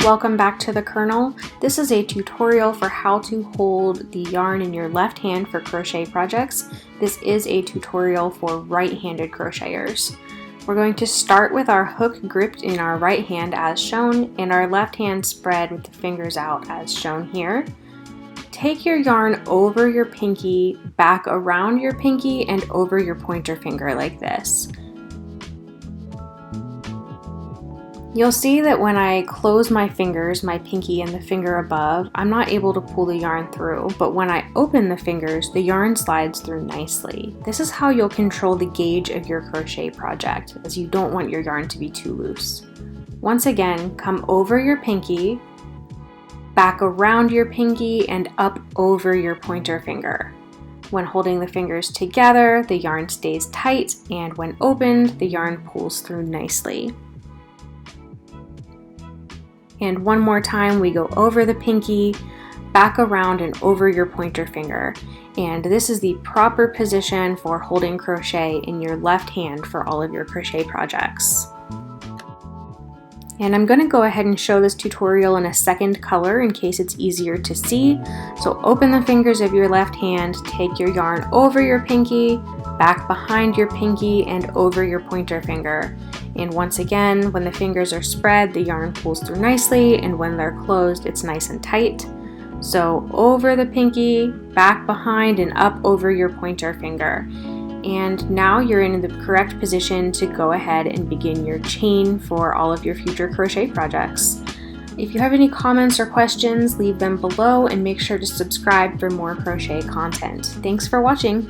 Welcome back to the Kernel. This is a tutorial for how to hold the yarn in your left hand for crochet projects. This is a tutorial for right-handed crocheters. We're going to start with our hook gripped in our right hand as shown and our left hand spread with the fingers out as shown here. Take your yarn over your pinky, back around your pinky, and over your pointer finger like this. You'll see that when I close my fingers, my pinky and the finger above, I'm not able to pull the yarn through, but when I open the fingers, the yarn slides through nicely. This is how you'll control the gauge of your crochet project, as you don't want your yarn to be too loose. Once again, come over your pinky, back around your pinky, and up over your pointer finger. When holding the fingers together, the yarn stays tight, and when opened, the yarn pulls through nicely. And one more time, we go over the pinky, back around and over your pointer finger. And this is the proper position for holding crochet in your left hand for all of your crochet projects. And I'm going to go ahead and show this tutorial in a second color in case it's easier to see. So open the fingers of your left hand, take your yarn over your pinky, back behind your pinky, and over your pointer finger. And once again, when the fingers are spread, the yarn pulls through nicely, and when they're closed, it's nice and tight. So over the pinky, back behind, and up over your pointer finger. And now you're in the correct position to go ahead and begin your chain for all of your future crochet projects. If you have any comments or questions, leave them below and make sure to subscribe for more crochet content. Thanks for watching!